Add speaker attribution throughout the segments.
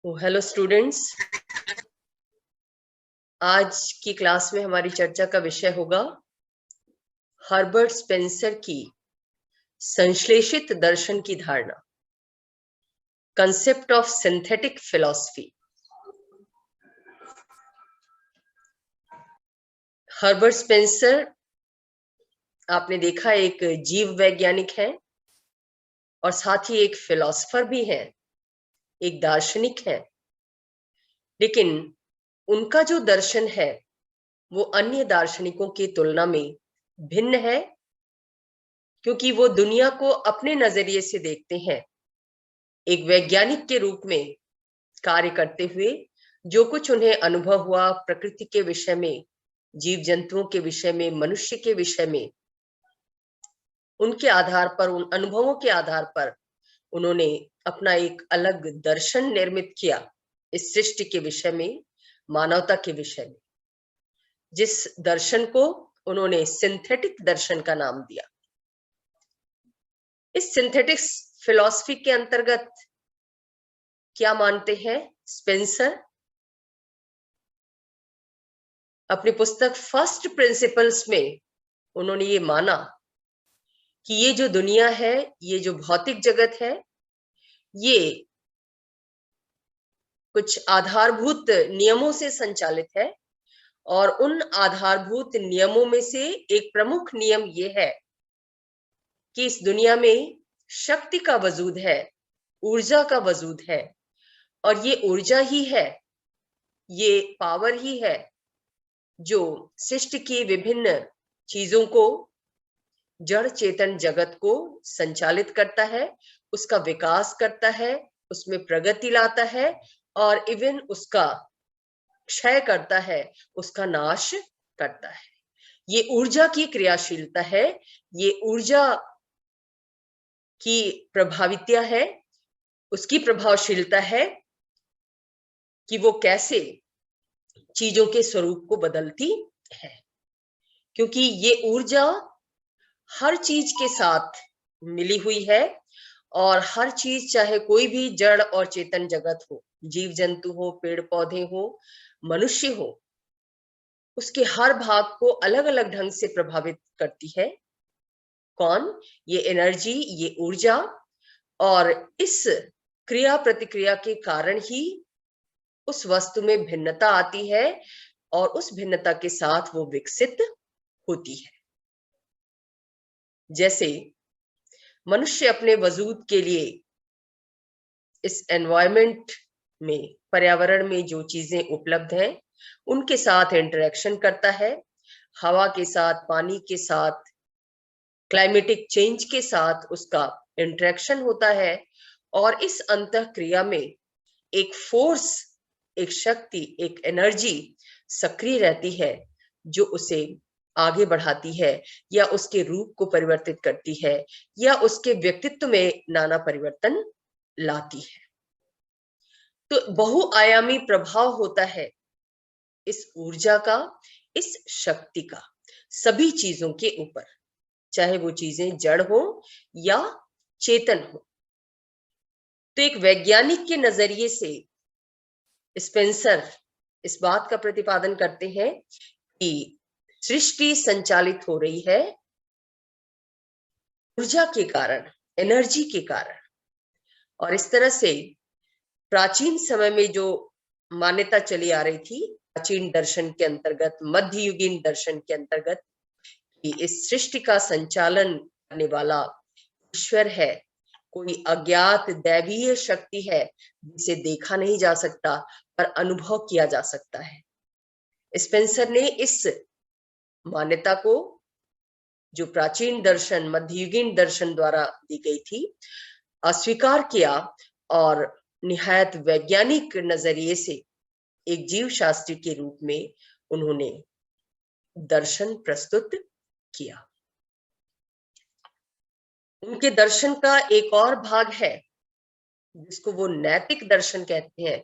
Speaker 1: Hello students, आज की class में हमारी चर्चा का विषय होगा हर्बर्ट स्पेंसर की संश्लेषित दर्शन की धारणा, concept of synthetic philosophy. Herbert Spencer आपने देखा एक जीव वैज्ञानिक हैं और साथ ही एक फिलॉसफर भी हैं, एक दार्शनिक हैं। लेकिन उनका जो दर्शन है वो अन्य दार्शनिकों की तुलना में भिन्न है, क्योंकि वो दुनिया को अपने नजरिए से देखते हैं, एक वैज्ञानिक के रूप में कार्य करते हुए। जो कुछ उन्हें अनुभव हुआ प्रकृति के विषय में, जीव जंतुओं के विषय में, मनुष्य के विषय में, उनके आधार पर, उन अनुभवों के आधार पर उन्होंने अपना एक अलग दर्शन निर्मित किया इस सृष्टि के विषय में, मानवता के विषय में, जिस दर्शन को उन्होंने सिंथेटिक दर्शन का नाम दिया। इस सिंथेटिक फिलॉसफी के अंतर्गत क्या मानते हैं स्पेंसर? अपनी पुस्तक फर्स्ट प्रिंसिपल्स में उन्होंने ये माना कि ये जो दुनिया है, ये जो भौतिक जगत है, ये कुछ आधारभूत नियमों से संचालित है। और उन आधारभूत नियमों में से एक प्रमुख नियम ये है कि इस दुनिया में शक्ति का वजूद है, ऊर्जा का वजूद है, और ये ऊर्जा ही है, ये पावर ही है जो सृष्टि की विभिन्न चीजों को, जड़ चेतन जगत को संचालित करता है, उसका विकास करता है, उसमें प्रगति लाता है, और इवन उसका क्षय करता है, उसका नाश करता है। ये ऊर्जा की क्रियाशीलता है, ये ऊर्जा की प्रभावित्या है, उसकी प्रभावशीलता है कि वो कैसे चीजों के स्वरूप को बदलती है। क्योंकि ये ऊर्जा हर चीज के साथ मिली हुई है, और हर चीज, चाहे कोई भी जड़ और चेतन जगत हो, जीव जंतु हो, पेड़ पौधे हो, मनुष्य हो, उसके हर भाग को अलग अलग ढंग से प्रभावित करती है। कौन? ये एनर्जी, ये ऊर्जा। और इस क्रिया प्रतिक्रिया के कारण ही उस वस्तु में भिन्नता आती है, और उस भिन्नता के साथ वो विकसित होती है। जैसे मनुष्य अपने वजूद के लिए इस एनवायरमेंट में, पर्यावरण में जो चीजें उपलब्ध हैं उनके साथ इंटरेक्शन करता है, हवा के साथ, पानी के साथ, क्लाइमेटिक चेंज के साथ उसका इंटरेक्शन होता है। और इस अंतःक्रिया में एक फोर्स, एक शक्ति, एक एनर्जी सक्रिय रहती है जो उसे आगे बढ़ाती है, या उसके रूप को परिवर्तित करती है, या उसके व्यक्तित्व में नाना परिवर्तन लाती है। तो बहुआयामी प्रभाव होता है इस ऊर्जा का, इस शक्ति का, सभी चीजों के ऊपर, चाहे वो चीजें जड़ हो या चेतन हो। तो एक वैज्ञानिक के नजरिए से स्पेंसर इस बात का प्रतिपादन करते हैं कि सृष्टि संचालित हो रही है ऊर्जा के कारण, एनर्जी के कारण। और इस तरह से प्राचीन समय में जो मान्यता चली आ रही थी, प्राचीन दर्शन के अंतर्गत, मध्ययुगीन दर्शन के अंतर्गत, कि इस सृष्टि का संचालन करने वाला ईश्वर है, कोई अज्ञात दैवीय शक्ति है जिसे देखा नहीं जा सकता पर अनुभव किया जा सकता है। स्पेंसर ने इस मान्यता को, जो प्राचीन दर्शन, मध्ययुगीन दर्शन द्वारा दी गई थी, अस्वीकार किया, और निहायत वैज्ञानिक नजरिए से एक जीव शास्त्री के रूप में उन्होंने दर्शन प्रस्तुत किया। उनके दर्शन का एक और भाग है जिसको वो नैतिक दर्शन कहते हैं,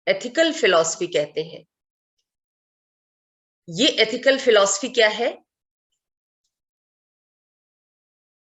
Speaker 1: एथिकल फिलॉसफी कहते हैं। ये एथिकल फिलॉसफी क्या है?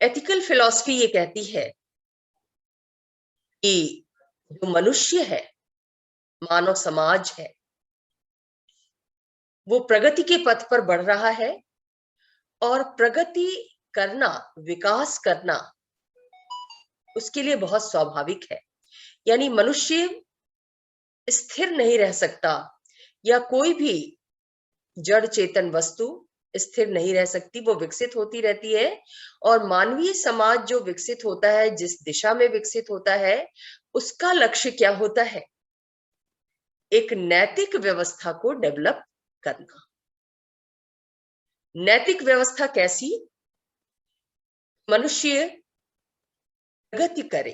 Speaker 1: एथिकल फिलॉसफी ये कहती है कि जो मनुष्य है मानव समाज है, वो प्रगति के पथ पर बढ़ रहा है। और प्रगति करना, विकास करना उसके लिए बहुत स्वाभाविक है। यानी मनुष्य स्थिर नहीं रह सकता, या कोई भी जड़ चेतन वस्तु स्थिर नहीं रह सकती, वो विकसित होती रहती है। और मानवीय समाज जो विकसित होता है, जिस दिशा में विकसित होता है, उसका लक्ष्य क्या होता है? एक नैतिक व्यवस्था को डेवलप करना। नैतिक व्यवस्था कैसी? मनुष्य प्रगति करे।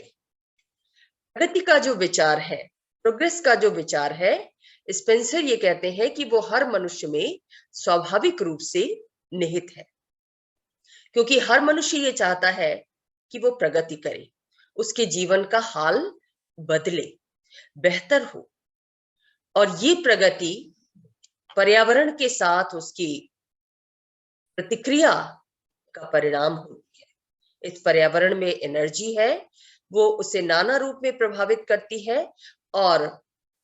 Speaker 1: प्रगति का जो विचार है, प्रोग्रेस का जो विचार है, स्पेंसर ये कहते हैं कि वो हर मनुष्य में स्वाभाविक रूप से निहित है, क्योंकि हर मनुष्य ये चाहता है कि वो प्रगति करे, उसके जीवन का हाल बदले, बेहतर हो। और ये प्रगति पर्यावरण के साथ उसकी प्रतिक्रिया का परिणाम होती है। इस पर्यावरण में एनर्जी है, वो उसे नाना रूप में प्रभावित करती है, और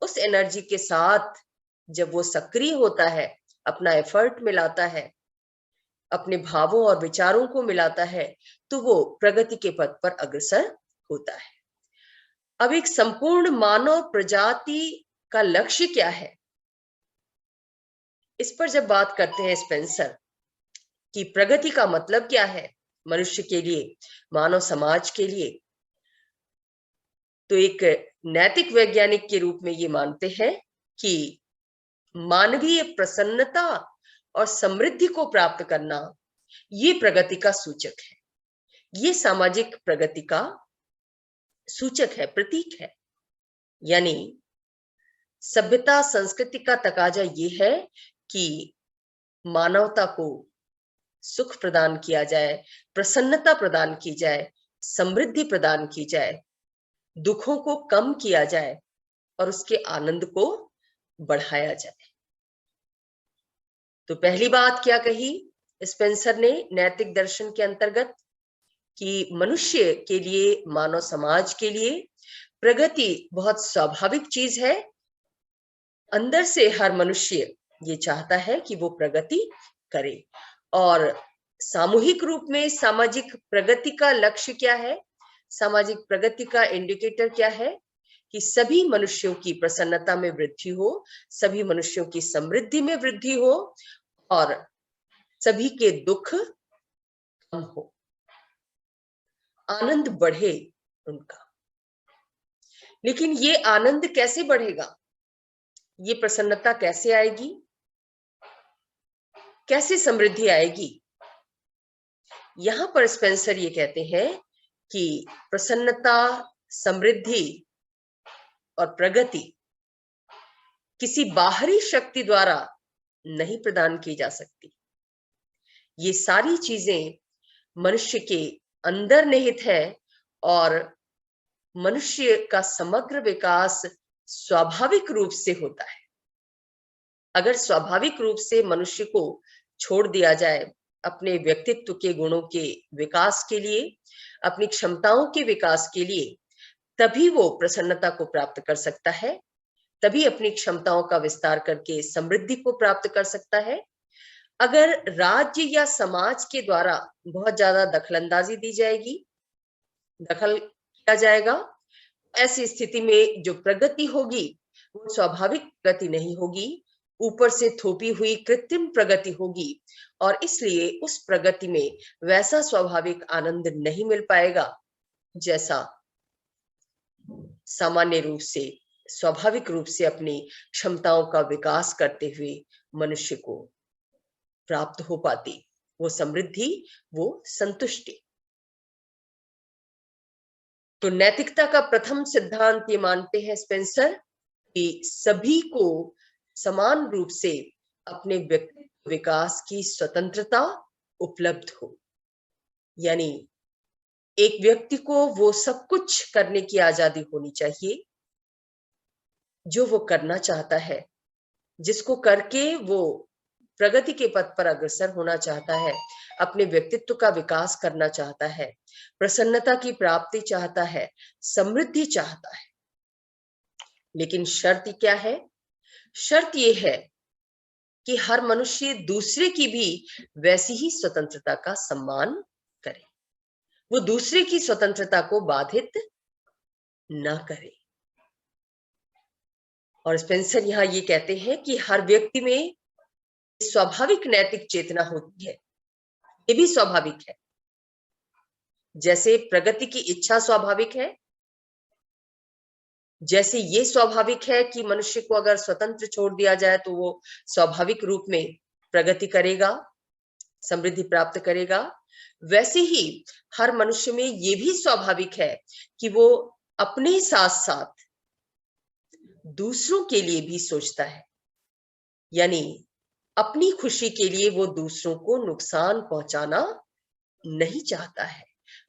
Speaker 1: उस एनर्जी के साथ जब वो सक्रिय होता है, अपना एफर्ट मिलाता है, अपने भावों और विचारों को मिलाता है, तो वो प्रगति के पथ पर अग्रसर होता है। अब एक संपूर्ण मानव प्रजाति का लक्ष्य क्या है, इस पर जब बात करते हैं स्पेंसर कि प्रगति का मतलब क्या है मनुष्य के लिए, मानव समाज के लिए, तो एक नैतिक वैज्ञानिक के रूप में ये मानते हैं कि मानवीय प्रसन्नता और समृद्धि को प्राप्त करना ये प्रगति का सूचक है, ये सामाजिक प्रगति का सूचक है, प्रतीक है। यानी सभ्यता संस्कृति का तकाजा ये है कि मानवता को सुख प्रदान किया जाए, प्रसन्नता प्रदान की जाए, समृद्धि प्रदान की जाए, दुखों को कम किया जाए और उसके आनंद को बढ़ाया जाए। तो पहली बात क्या कही स्पेंसर ने नैतिक दर्शन के अंतर्गत, कि मनुष्य के लिए, मानव समाज के लिए प्रगति बहुत स्वाभाविक चीज है। अंदर से हर मनुष्य ये चाहता है कि वो प्रगति करे। और सामूहिक रूप में सामाजिक प्रगति का लक्ष्य क्या है, सामाजिक प्रगति का इंडिकेटर क्या है, कि सभी मनुष्यों की प्रसन्नता में वृद्धि हो, सभी मनुष्यों की समृद्धि में वृद्धि हो, और सभी के दुख कम हो, आनंद बढ़े उनका। लेकिन ये आनंद कैसे बढ़ेगा, ये प्रसन्नता कैसे आएगी, कैसे समृद्धि आएगी? यहां पर स्पेंसर ये कहते हैं कि प्रसन्नता, समृद्धि और प्रगति किसी बाहरी शक्ति द्वारा नहीं प्रदान की जा सकती। ये सारी चीजें मनुष्य के अंदर निहित है, और मनुष्य का समग्र विकास स्वाभाविक रूप से होता है। अगर स्वाभाविक रूप से मनुष्य को छोड़ दिया जाए अपने व्यक्तित्व के गुणों के विकास के लिए, अपनी क्षमताओं के विकास के लिए, तभी वो प्रसन्नता को प्राप्त कर सकता है, तभी अपनी क्षमताओं का विस्तार करके समृद्धि को प्राप्त कर सकता है। अगर राज्य या समाज के द्वारा बहुत ज्यादा दखलंदाजी दी जाएगी, दखल किया जाएगा, ऐसी स्थिति में जो प्रगति होगी वो स्वाभाविक प्रगति नहीं होगी, ऊपर से थोपी हुई कृत्रिम प्रगति होगी। और इसलिए उस प्रगति में वैसा स्वाभाविक आनंद नहीं मिल पाएगा जैसा सामान्य रूप से, स्वाभाविक रूप से अपनी क्षमताओं का विकास करते हुए मनुष्य को प्राप्त हो पाती, वो समृद्धि, वो संतुष्टि। तो नैतिकता का प्रथम सिद्धांत ये मानते हैं स्पेंसर कि सभी को समान रूप से अपने व्यक्तित्व विकास की स्वतंत्रता उपलब्ध हो। यानी एक व्यक्ति को वो सब कुछ करने की आजादी होनी चाहिए जो वो करना चाहता है, जिसको करके वो प्रगति के पथ पर अग्रसर होना चाहता है, अपने व्यक्तित्व का विकास करना चाहता है, प्रसन्नता की प्राप्ति चाहता है, समृद्धि चाहता है। लेकिन शर्त क्या है? शर्त ये है कि हर मनुष्य दूसरे की भी वैसी ही स्वतंत्रता का सम्मान करे, वो दूसरे की स्वतंत्रता को बाधित ना करे। और स्पेंसर यहाँ ये कहते हैं कि हर व्यक्ति में स्वाभाविक नैतिक चेतना होती है, ये भी स्वाभाविक है। जैसे प्रगति की इच्छा स्वाभाविक है, जैसे ये स्वाभाविक है कि मनुष्य को अगर स्वतंत्र छोड़ दिया जाए तो वो स्वाभाविक रूप में प्रगति करेगा, समृद्धि प्राप्त करेगा, वैसे ही हर मनुष्य में ये भी स्वाभाविक है कि वो अपने साथ साथ दूसरों के लिए भी सोचता है, यानी अपनी खुशी के लिए वो दूसरों को नुकसान पहुंचाना नहीं चाहता है।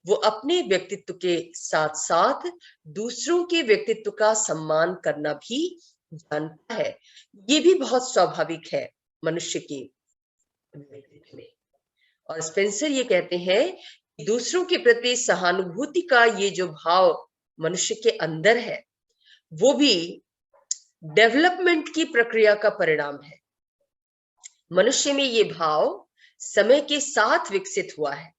Speaker 1: वो अपने व्यक्तित्व के साथ साथ दूसरों के व्यक्तित्व का सम्मान करना भी जानता है। ये भी बहुत स्वाभाविक है मनुष्य के व्यक्तित्व में। और स्पेंसर ये कहते हैं कि दूसरों के प्रति सहानुभूति का ये जो भाव मनुष्य के अंदर है, वो भी डेवलपमेंट की प्रक्रिया का परिणाम है। मनुष्य में ये भाव समय के साथ विकसित हुआ है,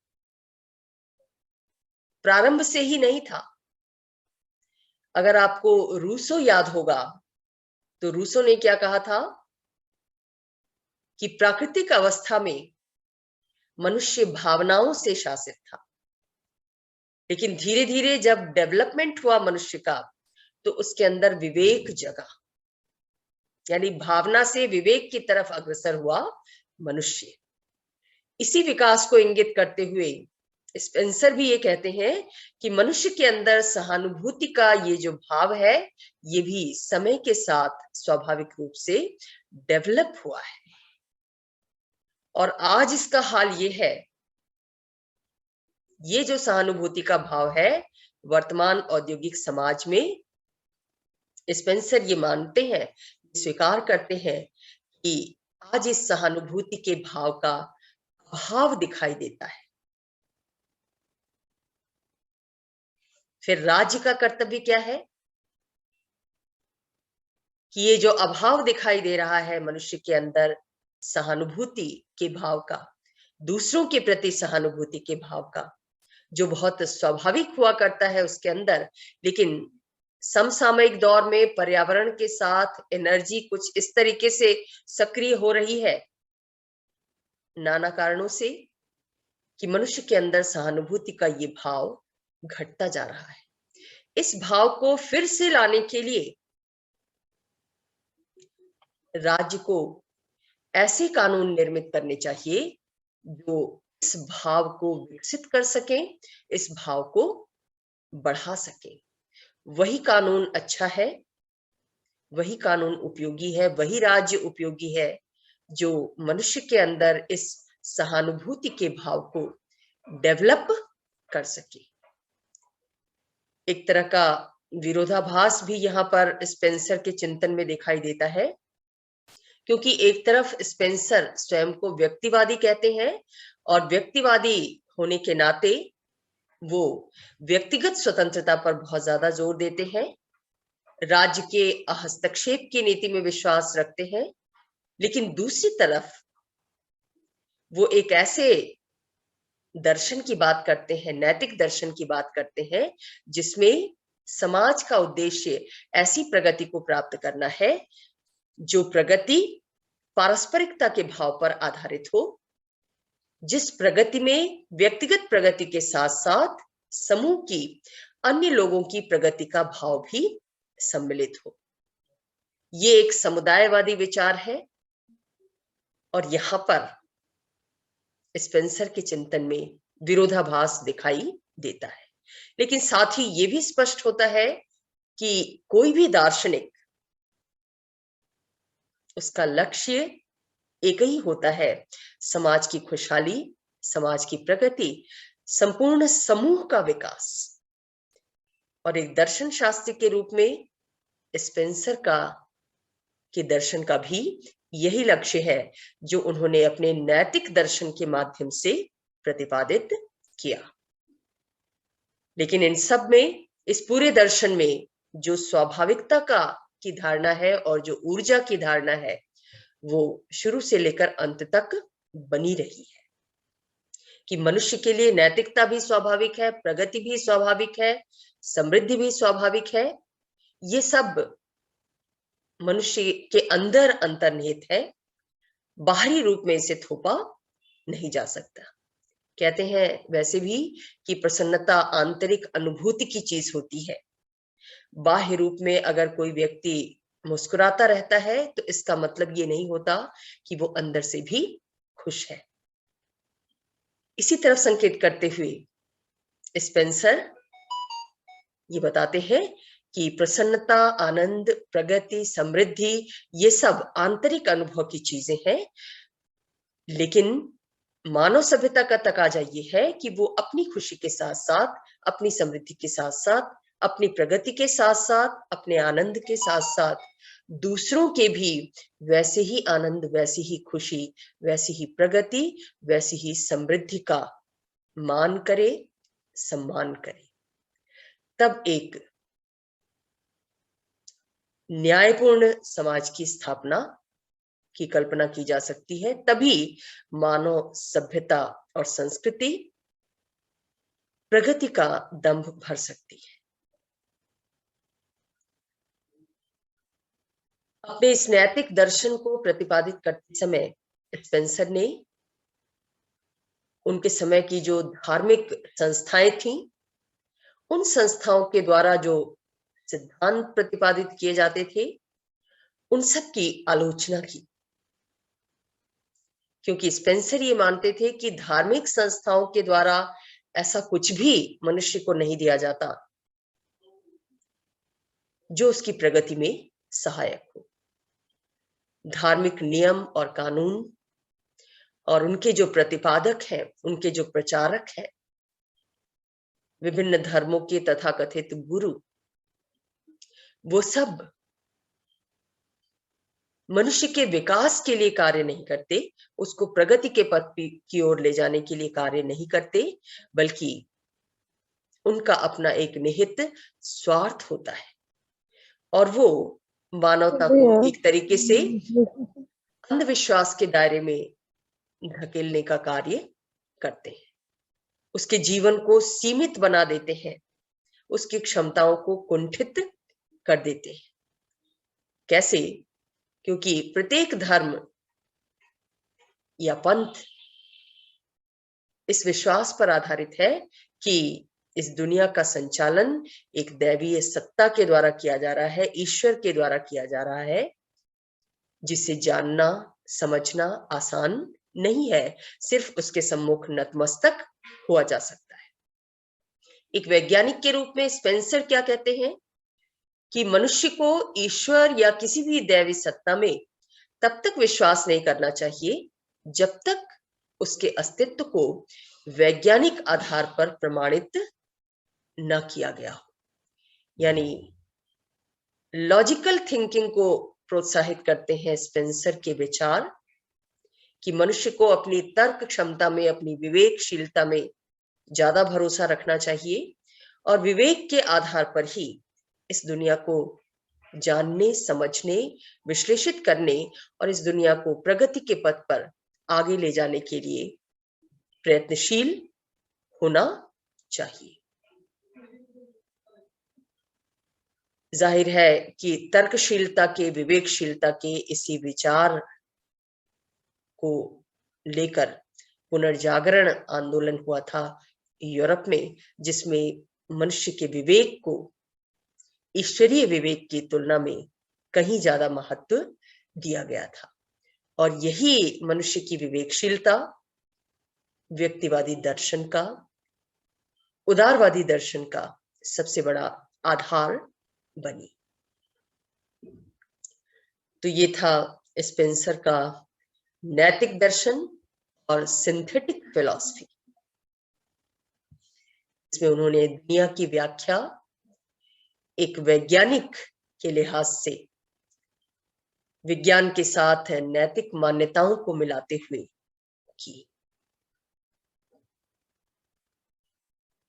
Speaker 1: प्रारंभ से ही नहीं था। अगर आपको रूसो याद होगा तो रूसो ने क्या कहा था कि प्राकृतिक अवस्था में मनुष्य भावनाओं से शासित था, लेकिन धीरे धीरे जब डेवलपमेंट हुआ मनुष्य का तो उसके अंदर विवेक जगा, यानी भावना से विवेक की तरफ अग्रसर हुआ मनुष्य। इसी विकास को इंगित करते हुए स्पेंसर भी ये कहते हैं कि मनुष्य के अंदर सहानुभूति का ये जो भाव है, ये भी समय के साथ स्वाभाविक रूप से डेवलप हुआ है। और आज इसका हाल ये है, ये जो सहानुभूति का भाव है वर्तमान औद्योगिक समाज में, स्पेंसर ये मानते हैं, स्वीकार करते हैं कि आज इस सहानुभूति के भाव का अभाव दिखाई देता है। फिर राज्य का कर्तव्य क्या है कि ये जो अभाव दिखाई दे रहा है मनुष्य के अंदर सहानुभूति के भाव का, दूसरों के प्रति सहानुभूति के भाव का, जो बहुत स्वाभाविक हुआ करता है उसके अंदर, लेकिन समसामयिक दौर में पर्यावरण के साथ एनर्जी कुछ इस तरीके से सक्रिय हो रही है नाना कारणों से कि मनुष्य के अंदर सहानुभूति का ये भाव घटता जा रहा है। इस भाव को फिर से लाने के लिए राज्य को ऐसे कानून निर्मित करने चाहिए जो इस भाव को विकसित कर सकें, इस भाव को बढ़ा सकें। वही कानून अच्छा है, वही कानून उपयोगी है, वही राज्य उपयोगी है जो मनुष्य के अंदर इस सहानुभूति के भाव को डेवलप कर सके। एक तरह का विरोधाभास भी यहाँ पर स्पेंसर के चिंतन में दिखाई देता है, क्योंकि एक तरफ स्पेंसर स्वयं को व्यक्तिवादी कहते हैं और व्यक्तिवादी होने के नाते वो व्यक्तिगत स्वतंत्रता पर बहुत ज्यादा जोर देते हैं, राज्य के हस्तक्षेप की नीति में विश्वास रखते हैं, लेकिन दूसरी तरफ वो एक ऐसे दर्शन की बात करते हैं, नैतिक दर्शन की बात करते हैं, जिसमें समाज का उद्देश्य ऐसी प्रगति को प्राप्त करना है जो प्रगति पारस्परिकता के भाव पर आधारित हो, जिस प्रगति में व्यक्तिगत प्रगति के साथ साथ समूह की अन्य लोगों की प्रगति का भाव भी सम्मिलित हो। ये एक समुदायवादी विचार है और यहां पर स्पेंसर के चिंतन में विरोधाभास दिखाई देता है। लेकिन साथ ही ये भी स्पष्ट होता है कि कोई भी दार्शनिक, उसका लक्ष्य एक ही होता है, समाज की खुशहाली, समाज की प्रगति, संपूर्ण समूह का विकास। और एक दर्शन शास्त्री के रूप में स्पेंसर का के दर्शन का भी यही लक्ष्य है जो उन्होंने अपने नैतिक दर्शन के माध्यम से प्रतिपादित किया। लेकिन इन सब में, इस पूरे दर्शन में जो स्वाभाविकता का की धारणा है और जो ऊर्जा की धारणा है वो शुरू से लेकर अंत तक बनी रही है कि मनुष्य के लिए नैतिकता भी स्वाभाविक है, प्रगति भी स्वाभाविक है, समृद्धि भी स्वाभाविक है। ये सब मनुष्य के अंदर अंतर्निहित है, बाहरी रूप में इसे थोपा नहीं जा सकता। कहते हैं वैसे भी कि प्रसन्नता आंतरिक अनुभूति की चीज होती है। बाह्य रूप में अगर कोई व्यक्ति मुस्कुराता रहता है तो इसका मतलब ये नहीं होता कि वो अंदर से भी खुश है। इसी तरफ संकेत करते हुए स्पेंसर ये बताते हैं कि प्रसन्नता, आनंद, प्रगति, समृद्धि ये सब आंतरिक अनुभव की चीजें हैं, लेकिन मानव सभ्यता का तकाजा ये है कि वो अपनी खुशी के साथ साथ, अपनी समृद्धि के साथ साथ, अपनी प्रगति के साथ साथ, अपने आनंद के साथ साथ दूसरों के भी वैसे ही आनंद, वैसी ही खुशी, वैसी ही प्रगति, वैसी ही समृद्धि का मान करे, सम्मान करे। तब एक न्यायपूर्ण समाज की स्थापना की कल्पना की जा सकती है। तभी मानव सभ्यता और संस्कृति प्रगति का दंभ भर सकती है। अपने इस नैतिक दर्शन को प्रतिपादित करते समय स्पेंसर ने उनके समय की जो धार्मिक संस्थाएं थीं, उन संस्थाओं के द्वारा जो सिद्धांत प्रतिपादित किए जाते थे, उन सब की आलोचना की, क्योंकि स्पेंसर ये मानते थे कि धार्मिक संस्थाओं के द्वारा ऐसा कुछ भी मनुष्य को नहीं दिया जाता जो उसकी प्रगति में सहायक हो। धार्मिक नियम और कानून और उनके जो प्रतिपादक हैं, उनके जो प्रचारक हैं, विभिन्न धर्मों के तथाकथित गुरु, वो सब मनुष्य के विकास के लिए कार्य नहीं करते, उसको प्रगति के पथ की ओर ले जाने के लिए कार्य नहीं करते, बल्कि उनका अपना एक निहित स्वार्थ होता है और वो मानवता को एक तरीके से अंधविश्वास के दायरे में धकेलने का कार्य करते हैं, उसके जीवन को सीमित बना देते हैं, उसकी क्षमताओं को कुंठित कर देते हैं। कैसे? क्योंकि प्रत्येक धर्म या पंथ इस विश्वास पर आधारित है कि इस दुनिया का संचालन एक दैवीय सत्ता के द्वारा किया जा रहा है, ईश्वर के द्वारा किया जा रहा है, जिसे जानना समझना आसान नहीं है, सिर्फ उसके सम्मुख नतमस्तक हुआ जा सकता है। एक वैज्ञानिक के रूप में स्पेंसर क्या कहते हैं कि मनुष्य को ईश्वर या किसी भी दैवी सत्ता में तब तक विश्वास नहीं करना चाहिए जब तक उसके अस्तित्व को वैज्ञानिक आधार पर प्रमाणित न किया गया हो। यानी लॉजिकल थिंकिंग को प्रोत्साहित करते हैं स्पेंसर के विचार कि मनुष्य को अपनी तर्क क्षमता में, अपनी विवेकशीलता में ज्यादा भरोसा रखना चाहिए और विवेक के आधार पर ही इस दुनिया को जानने, समझने, विश्लेषित करने और इस दुनिया को प्रगति के पथ पर आगे ले जाने के लिए प्रयत्नशील होना चाहिए। जाहिर है कि तर्कशीलता के, विवेकशीलता के इसी विचार को लेकर पुनर्जागरण आंदोलन हुआ था यूरोप में, जिसमें मनुष्य के विवेक को ईश्वरीय विवेक की तुलना में कहीं ज्यादा महत्व दिया गया था और यही मनुष्य की विवेकशीलता व्यक्तिवादी दर्शन का, उदारवादी दर्शन का सबसे बड़ा आधार बनी। तो ये था स्पेंसर का नैतिक दर्शन और सिंथेटिक फिलॉसफी। इसमें उन्होंने दुनिया की व्याख्या एक वैज्ञानिक के लिहाज से विज्ञान के साथ नैतिक मान्यताओं को मिलाते हुए की।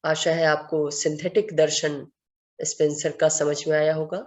Speaker 1: आशा है आपको सिंथेटिक दर्शन स्पेंसर का समझ में आया होगा।